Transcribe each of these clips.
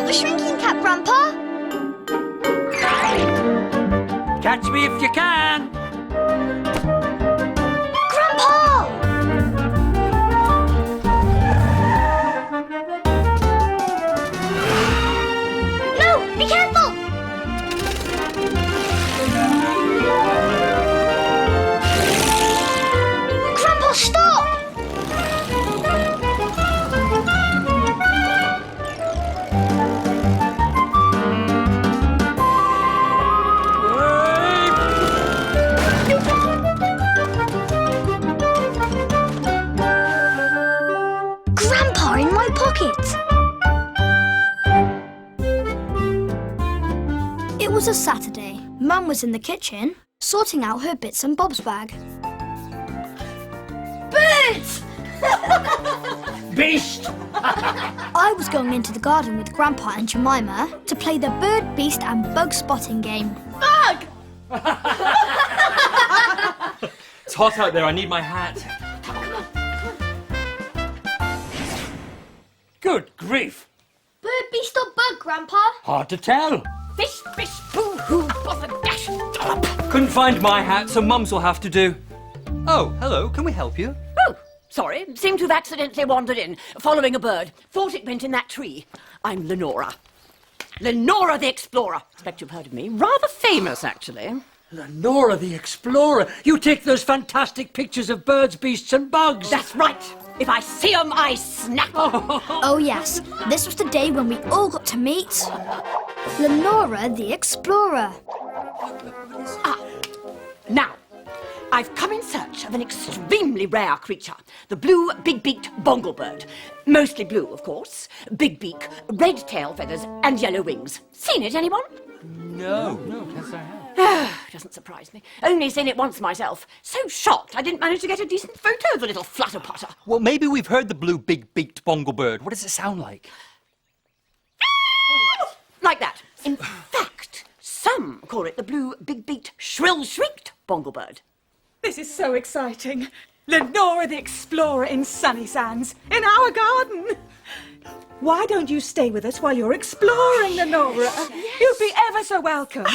built the shrinking cap, Grandpa. Catch me if you can. Grandpa! No, be careful! Grandpa, stop! Grandpa in my pocket! It was a Saturday. Mum was in the kitchen, sorting out her bits and bobs bag. Birds! Beast! I was going into the garden with Grandpa and Jemima to play the bird, beast and bug spotting game. Bug! It's hot out there. I need my hat. Good grief. Bird, beast or bug, Grandpa? Hard to tell. Fish, fish, poo, hoo, bother, dash, dollop. Couldn't find my hat, so Mums will have to do. Oh, hello. Can we help you? Oh, sorry. Seemed to have accidentally wandered in, following a bird. Thought it went in that tree. I'm Lenora. Lenora the Explorer. Expect you've heard of me. Rather famous, actually. Lenora the Explorer! You take those fantastic pictures of birds, beasts and bugs! That's right. If I see 'em, I snap 'em. Oh yes, this was the day when we all got to meet Lenora the Explorer. Now, I've come in search of an extremely rare creature, the blue big-beaked bonglebird. Mostly blue, of course. Big beak, red tail feathers and yellow wings. Seen it, anyone? No, yes I have. Doesn't surprise me. Only seen it once myself. So shocked I didn't manage to get a decent photo of the little flutter-putter. Well, maybe we've heard the blue big-beaked bonglebird. What does it sound like? Like that. In fact, some call it the blue big-beaked shrill-shrieked bonglebird. This is so exciting. Lenora the Explorer in Sunnysands, in our garden. Why don't you stay with us while you're exploring, Lenora? You'd be ever so welcome.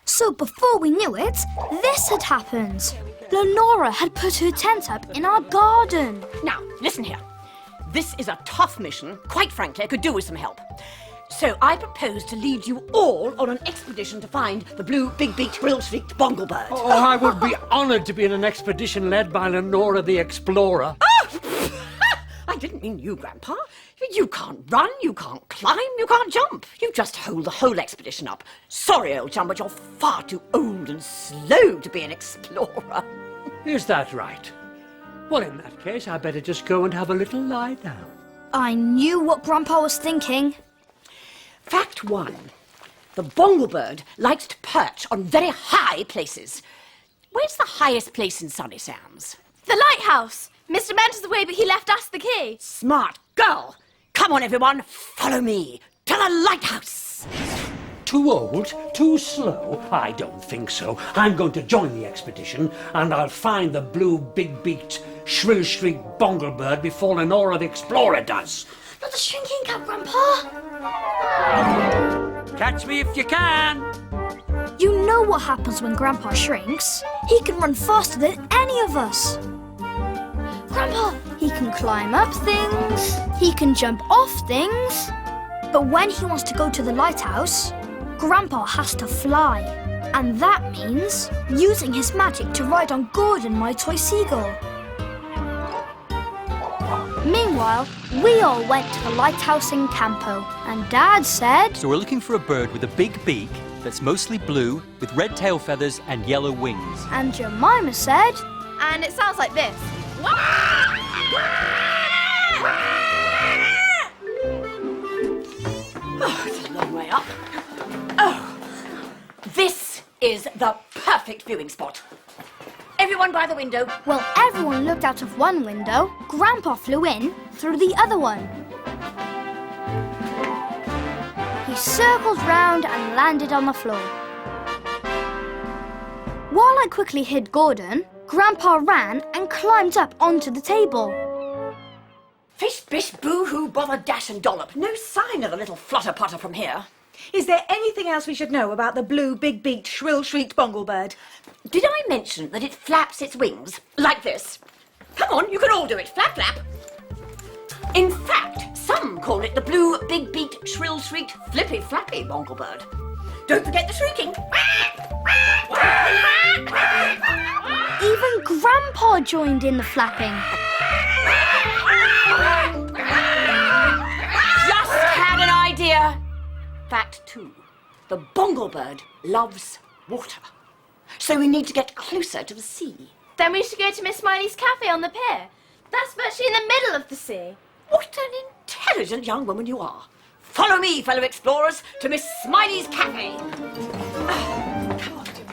So before we knew it, this had happened. Lenora had put her tent up in our garden. Now, listen here. This is a tough mission. Quite frankly, I could do with some help. So I propose to lead you all on an expedition to find the blue big-beaked shrill-shrieked bonglebird. Oh, I would be honoured to be in an expedition led by Lenora the Explorer. Oh! I didn't mean you, Grandpa. You can't run, you can't climb, you can't jump. You just hold the whole expedition up. Sorry, old chum, but you're far too old and slow to be an explorer. Is that right? Well, in that case, I better just go and have a little lie down. I knew what Grandpa was thinking. Fact one. The bonglebird likes to perch on very high places. Where's the highest place in Sunnysands? The lighthouse. Mr. Mentor's away, but he left us the key. Smart girl. Come on, everyone, follow me to the lighthouse. Too old? Too slow? I don't think so. I'm going to join the expedition, and I'll find the blue big-beaked shrill-shrieked bonglebird before Lenora the Explorer does. Not the shrinking cap, Grandpa. Catch me if you can. You know what happens when Grandpa shrinks. He can run faster than any of us. Grandpa, he can climb up things, he can jump off things. But when he wants to go to the lighthouse, Grandpa has to fly. And that means using his magic to ride on Gordon, my toy seagull. Meanwhile, we all went to the lighthouse in Campo, and Dad said... So we're looking for a bird with a big beak that's mostly blue, with red tail feathers and yellow wings. And Jemima said... And it sounds like this. Oh, it's a long way up. Oh, this is the perfect viewing spot. Everyone by the window. Well, everyone looked out of one window. Grandpa flew in through the other one. He circled round and landed on the floor. While I quickly hid Gordon, Grandpa ran and climbed up onto the table. Fish, bish, boo-hoo, bother, dash and dollop. No sign of the little flutter-putter from here. Is there anything else we should know about the blue, big-beaked, shrill-shrieked bonglebird? Did I mention that it flaps its wings like this? Come on, you can all do it. Flap, flap. In fact, some call it the blue, big-beaked, shrill-shrieked, flippy-flappy bonglebird. Don't forget the shrieking. Even Grandpa joined in the flapping. Just had an idea. Fact 2. The bonglebird loves water. So we need to get closer to the sea. Then we should go to Miss Smiley's cafe on the pier. That's virtually in the middle of the sea. What an intelligent young woman you are. Follow me, fellow explorers, to Miss Smiley's cafe. Come on, dear.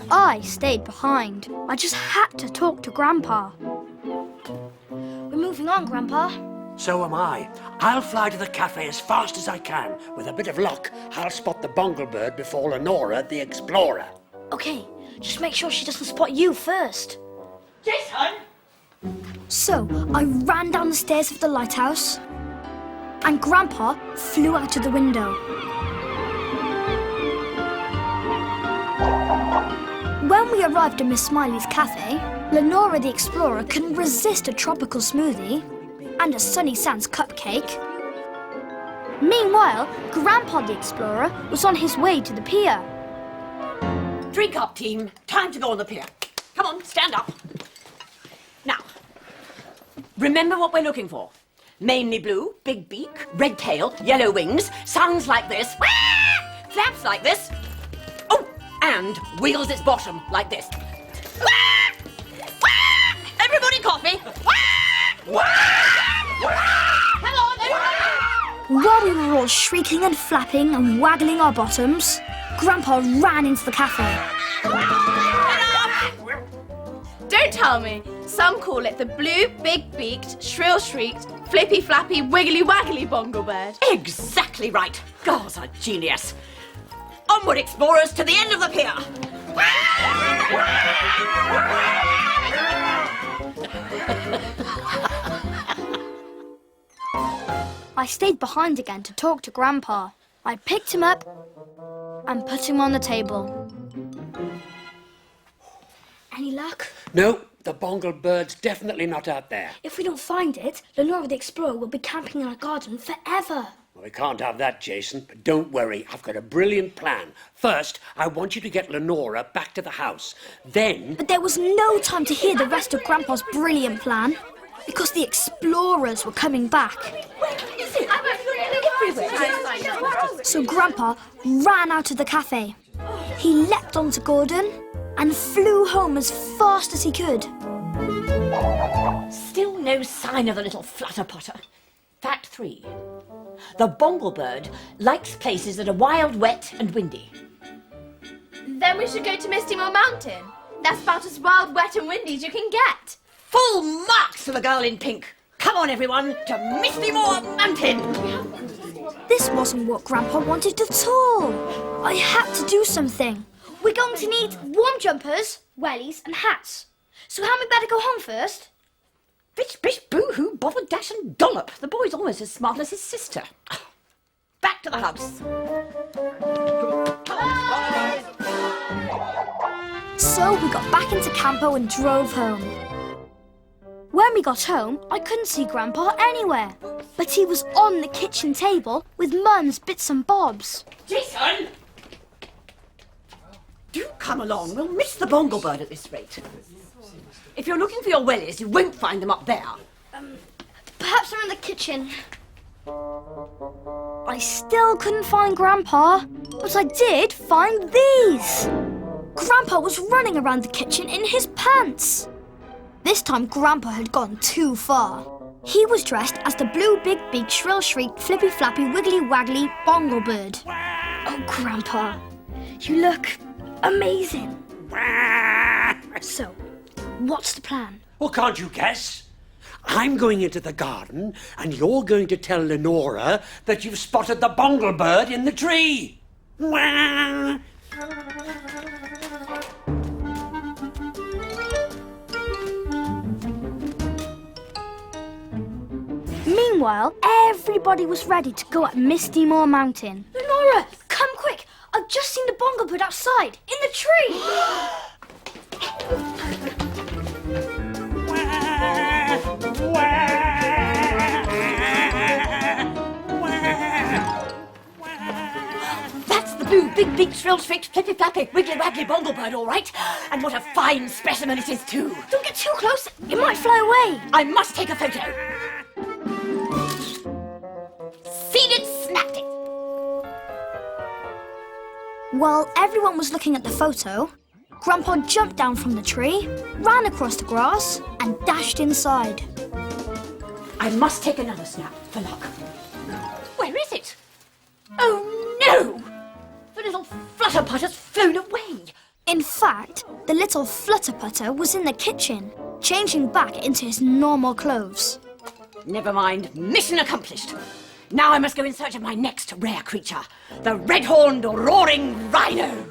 I stayed behind. I just had to talk to Grandpa. We're moving on, Grandpa. So am I. I'll fly to the cafe as fast as I can. With a bit of luck, I'll spot the bonglebird before Lenora, the explorer. Okay, just make sure she doesn't spot you first. Jason! So, I ran down the stairs of the lighthouse, and Grandpa flew out of the window. When we arrived at Miss Smiley's cafe, Lenora the explorer couldn't resist a tropical smoothie and a Sunnysands cupcake. Meanwhile, Grandpa the explorer was on his way to the pier. Drink up, team. Time to go on the pier. Come on, stand up. Now, remember what we're looking for. Mainly blue, big beak, red tail, yellow wings, sounds like this, flaps like this, oh, and wiggles its bottom like this. Everybody coffee. Come on, everybody. While we were all shrieking and flapping and waggling our bottoms, Grandpa ran into the cafe. Don't tell me. Some call it the blue, big-beaked, shrill-shrieked, flippy-flappy, wiggly-waggly bonglebird. Exactly right. God's a genius. Onward, explorers, to the end of the pier. I stayed behind again to talk to Grandpa. I picked him up and put him on the table. Any luck? No, the bonglebird's definitely not out there. If we don't find it, Lenora the Explorer will be camping in our garden forever. Well, we can't have that, Jason. But don't worry, I've got a brilliant plan. First, I want you to get Lenora back to the house. Then... But there was no time to hear the rest of Grandpa's brilliant plan, because the explorers were coming back. So Grandpa ran out of the cafe. He leapt onto Gordon and flew home as fast as he could. Still no sign of the little flutter-putter. Fact 3. The bonglebird likes places that are wild, wet and windy. Then we should go to Misty Moor Mountain. That's about as wild, wet and windy as you can get. Full marks for the girl in pink. Come on, everyone, to Misty Moor Mountain. This wasn't what Grandpa wanted at all. I had to do something. We're going to need warm jumpers, wellies and hats. So hadn't we better go home first? Bish, bish, boo-hoo, bother, dash and dollop. The boy's almost as smart as his sister. Back to the house. Come on, boys. So we got back into Campo and drove home. When we got home, I couldn't see Grandpa anywhere. But he was on the kitchen table with Mum's bits and bobs. Jason! Do come along. We'll miss the bonglebird at this rate. If you're looking for your wellies, you won't find them up there. Perhaps they're in the kitchen. I still couldn't find Grandpa, but I did find these. Grandpa was running around the kitchen in his pants. This time Grandpa had gone too far. He was dressed as the blue, big-beaked, shrill-shrieked, flippy-flappy, wiggly-waggly bonglebird. Oh, Grandpa, you look amazing. So, what's the plan? Well, can't you guess? I'm going into the garden, and you're going to tell Lenora that you've spotted the bonglebird in the tree. Meanwhile, everybody was ready to go up Misty Moor Mountain. Lenora, come quick! I've just seen the bonglebird outside, in the tree! That's the blue, big-beaked, shrill-shrieked, flippy-flappy, wiggly-waggly bonglebird, all right. And what a fine specimen it is, too. Don't get too close, it might fly away. I must take a photo. Seen it, snapped it. While everyone was looking at the photo, Grandpa jumped down from the tree, ran across the grass, and dashed inside. I must take another snap for luck. Where is it? Oh, no! The little flutterputter's flown away. In fact, the little flutterputter was in the kitchen, changing back into his normal clothes. Never mind, mission accomplished. Now I must go in search of my next rare creature, the red-horned roaring rhino.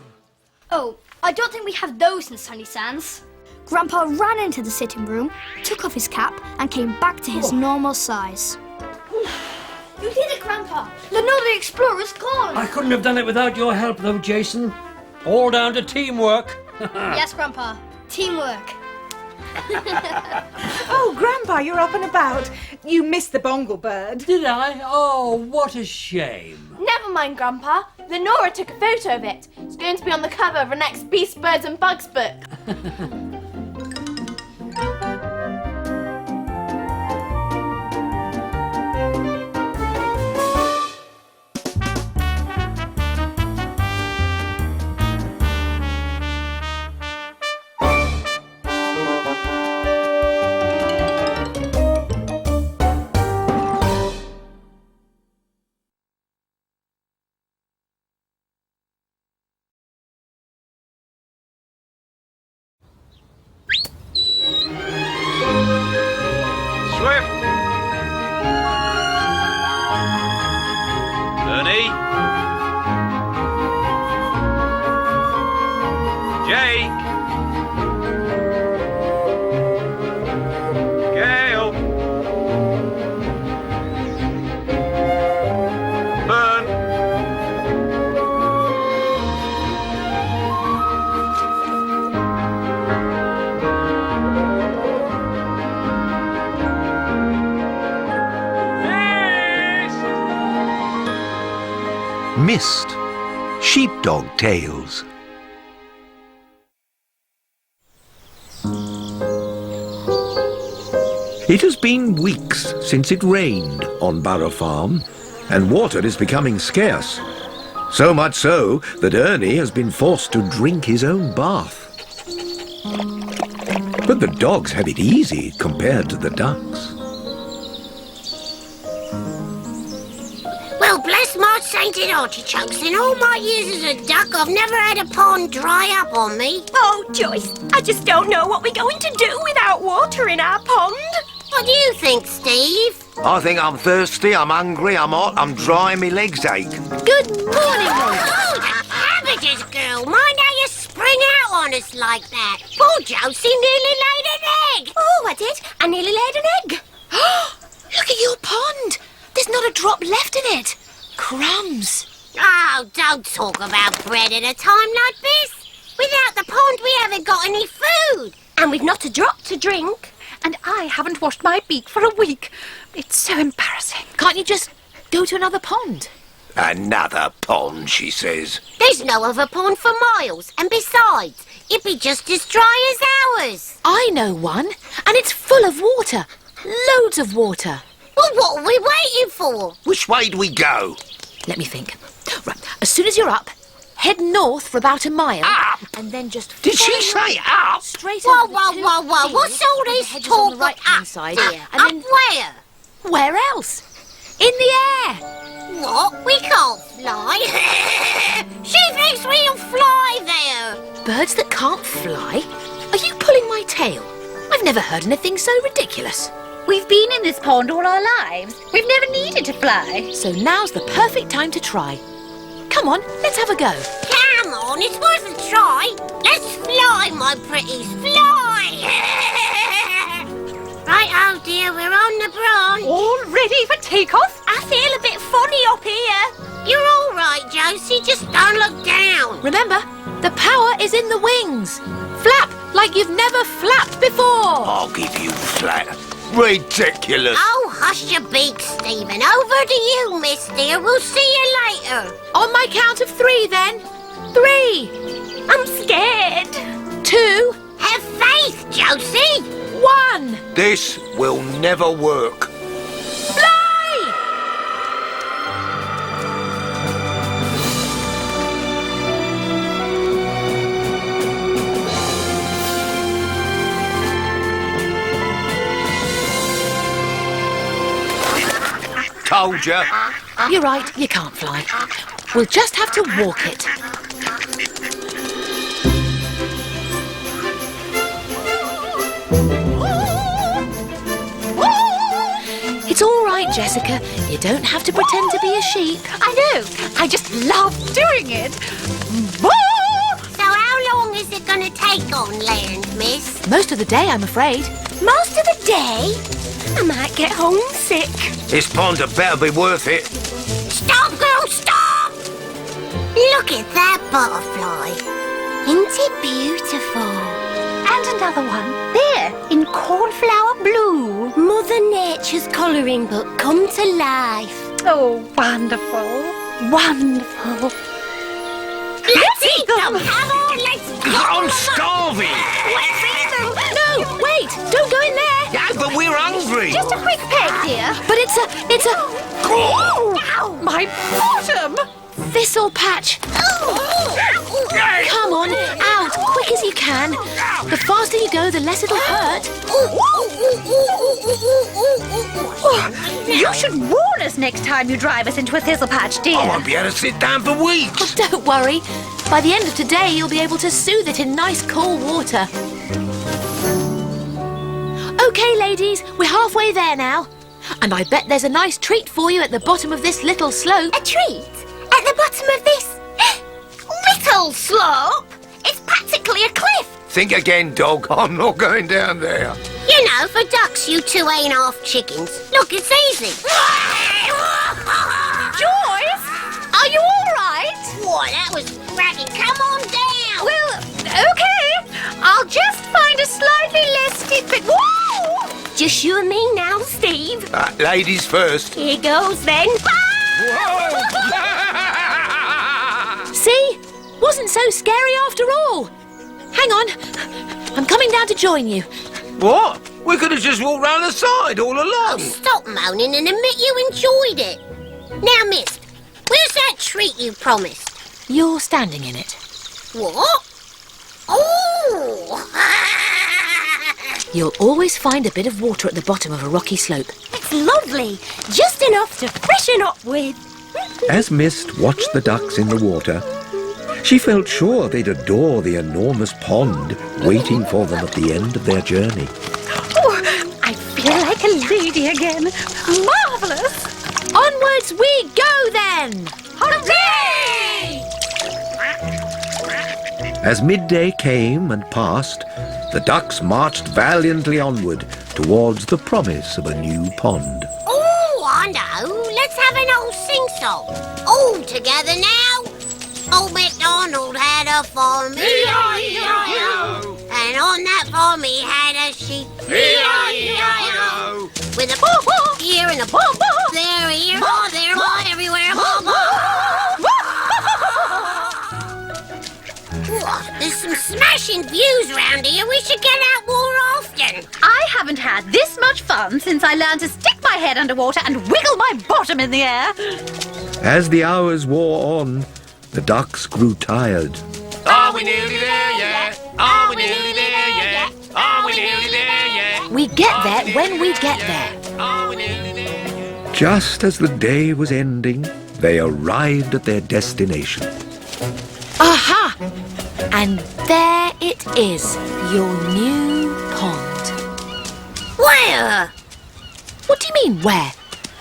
Oh, I don't think we have those in Sunnysands. Grandpa ran into the sitting room, took off his cap, and came back to his normal size. You did it, Grandpa! Lenora the Explorer's gone! I couldn't have done it without your help, though, Jason. All down to teamwork. Yes, Grandpa. Teamwork. Oh, Grandpa, you're up and about. You missed the bonglebird. Did I? Oh, what a shame. Never mind, Grandpa. Lenora took a photo of it. It's going to be on the cover of the next Beasts, Birds and Bugs book. Swift! Ernie! Jake! Gail! Fern! Mist. Sheepdog Tales. It has been weeks since it rained on Borough Farm, and water is becoming scarce. So much so that Ernie has been forced to drink his own bath. But the dogs have it easy compared to the ducks. Well, bless my sainted artichokes, in all my years as a duck, I've never had a pond dry up on me. Oh, Joyce, I just don't know what we're going to do without water in our pond. What do you think, Steve? I think I'm thirsty, I'm hungry, I'm hot, I'm dry, and my legs ache. Good morning, Oh, the cabbages, girl. Mind how you spring out on us like that. Poor Josie nearly laid an egg. Oh, I did. I nearly laid an egg. Look at your pond. There's not a drop left in it. Crumbs. Oh, don't talk about bread at a time like this. Without the pond, we haven't got any food. And we've not a drop to drink. And I haven't washed my beak for a week. It's so embarrassing. Can't you just go to another pond? Another pond, she says. There's no other pond for miles. And besides, it'd be just as dry as ours. I know one, and it's full of water. Loads of water. Well, what are we waiting for? Which way do we go? Let me think. Right, as soon as you're up, head north for about a mile. Up? And then just Did she follow say up? straight Whoa, over whoa, the whoa, whoa. two What's all fields with this the hedges talk on the of right-hand up side? there? And Up then where? where else? In the air. What? We can't fly. She thinks we'll fly there. Birds that can't fly? Are you pulling my tail? I've never heard anything so ridiculous. We've been in this pond all our lives. We've never needed to fly. So now's the perfect time to try. Come on, let's have a go. Come on, it's worth a try. Let's fly, my pretties, fly. Right, oh dear, we're on the branch. All ready for takeoff? I feel a bit funny up here. You're all right, Josie. Just don't look down. Remember, the power is in the wings. Flap like you've never flapped before. I'll give you flat. Ridiculous. Oh, hush your beak, Stephen. Over to you, miss dear. We'll see you later. On my count of 3, then. 3, I'm scared. 2, Have faith, Josie. 1. This will never work. Fly! Told ya. You're right, you can't fly. We'll just have to walk it. It's all right, Jessica. You don't have to pretend to be a sheep. I know. I just love doing it. So how long is it going to take on land, miss? Most of the day, I'm afraid. Most of the day? I might get homesick. This pond had better be worth it. Stop, girl, stop! Look at that butterfly. Isn't it beautiful? And another one, there, in cornflower blue. Mother Nature's colouring book come to life. Oh, wonderful. Wonderful. Let's eat them! Come on, let's go! I'm starving. Let's eat them! No, wait! Don't go in there! Yeah, but we're hungry. Just a quick peck, dear. But it's a Ow, my bottom! thistle patch. Come on, out, quick as you can. The faster you go, the less it'll hurt. You should warn us next time you drive us into a thistle patch, dear. I won't be able to sit down for weeks. Don't worry. By the end of today, you'll be able to soothe it in nice cool water. OK, ladies, we're halfway there now. And I bet there's a nice treat for you at the bottom of this little slope. A treat? At the bottom of this little slope? It's practically a cliff. Think again, dog. I'm not going down there. You know, for ducks, you two ain't half chickens. Look, it's easy. Joyce, are you all right? What, that was ragged. Come on down. Well, OK. I'll just find a slightly less steep bit. Whoa! Just you and me now, Steve. Ladies first. Here goes then. See? Wasn't so scary after all. Hang on. I'm coming down to join you. What? We could have just walked round the side all along. Oh, stop moaning and admit you enjoyed it. Now, miss, where's that treat you promised? You're standing in it. What? Oh! You'll always find a bit of water at the bottom of a rocky slope. It's lovely. Just enough to freshen up with. As Mist watched the ducks in the water, she felt sure they'd adore the enormous pond waiting for them at the end of their journey. Oh, I feel like a lady again. Marvellous. Onwards we go then! Hooray! As midday came and passed, the ducks marched valiantly onward towards the promise of a new pond. Oh, I know. Let's have an old sing-song. All together now. Old MacDonald had a farm, E-I-E-I-O. And on that farm he had a sheep, E-I-E-I-O. With a boo-boo here and a boo-boo there, here, there, everywhere, There's some smashing views around here. We should get out more often. I haven't had this much fun since I learned to stick my head underwater and wiggle my bottom in the air. As the hours wore on, the ducks grew tired. Are we nearly there yet? Are we nearly there yet? Are we nearly there yet? We get there when we get there. Are we nearly there? Just as the day was ending, they arrived at their destination. Aha! And there it is, your new pond. Where? What do you mean, where?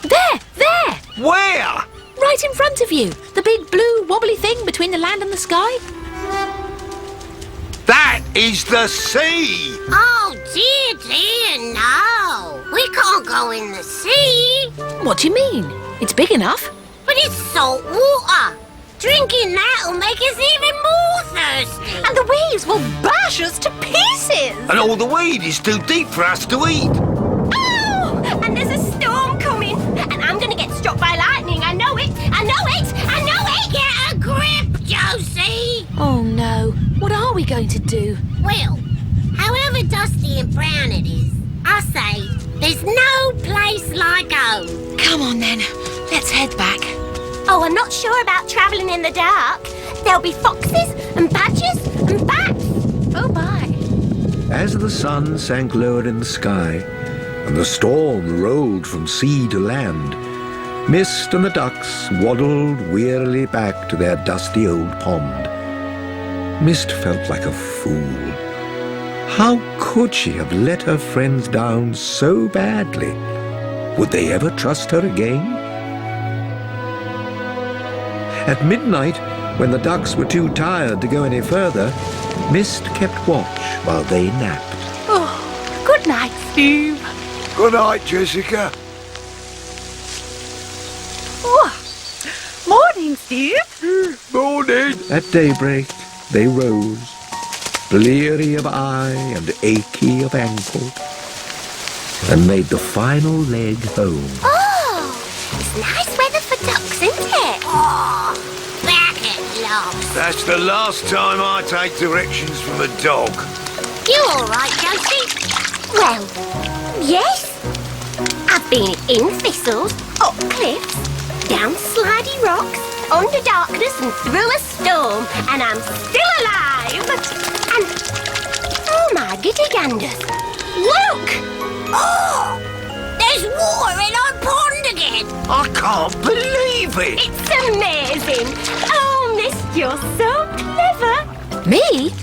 There! Where? Right in front of you. The big blue wobbly thing between the land and the sky. That is the sea. Oh, dear, no. We can't go in the sea. What do you mean? It's big enough. But it's salt water. Drinking that will make us even more thirsty. And the waves will bash us to pieces. And all the weed is too deep for us to eat. Oh, and there's a storm coming. And I'm going to get struck by lightning. I know it. I know it. I know it. Get a grip, Josie. Oh no. What are we going to do? Well, however dusty and brown it is, I say there's no place like home. Come on then. Let's head back. Oh, I'm not sure about travelling in the dark. There'll be foxes and badgers and bats. Oh, my. As the sun sank lower in the sky and the storm rolled from sea to land, Mist and the ducks waddled wearily back to their dusty old pond. Mist felt like a fool. How could she have let her friends down so badly? Would they ever trust her again? At midnight, when the ducks were too tired to go any further, Mist kept watch while they napped. Oh, good night, Steve. Good night, Jessica. Oh, morning, Steve. Morning. At daybreak, they rose, bleary of eye and achy of ankle, and made the final leg home. Oh, it's nice weather for ducks, isn't it? Oh, back at last. That's the last time I take directions from a dog. You all right, Josie? Well, yes. I've been in thistles, up cliffs, down slidey rocks, under darkness and through a storm, and I'm still alive. And, oh my giddy ganders, look! Oh, there's water in our pond again. I can't believe it. It's amazing. Oh, Mist, you're so clever. Me?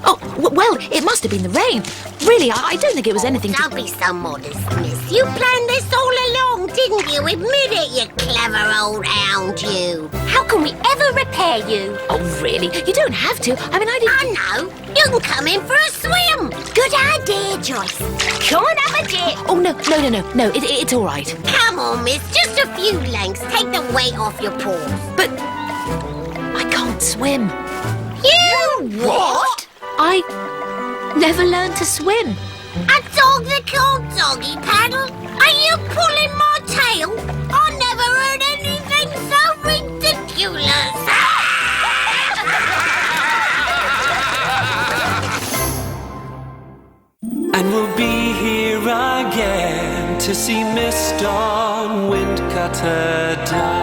Oh, well, it must have been the rain. Really, I don't think it was anything Don't be so modest, Miss. You planned this all along, didn't you? Admit it, you clever old hound, you. How can we ever repay you? Oh, really? You don't have to. I mean, I didn't... I know. You can come in for a swim. Good idea, Joyce. Come and have a dip. Oh, no, it's all right. Come on, Miss. Just a few lengths. Take the weight off your paws. But I can't swim. You what? I never learned to swim. A dog that can't doggy paddle? Are you pulling my tail? I never heard anything so ridiculous. And we'll be here again to see Mist on Windcutter Down.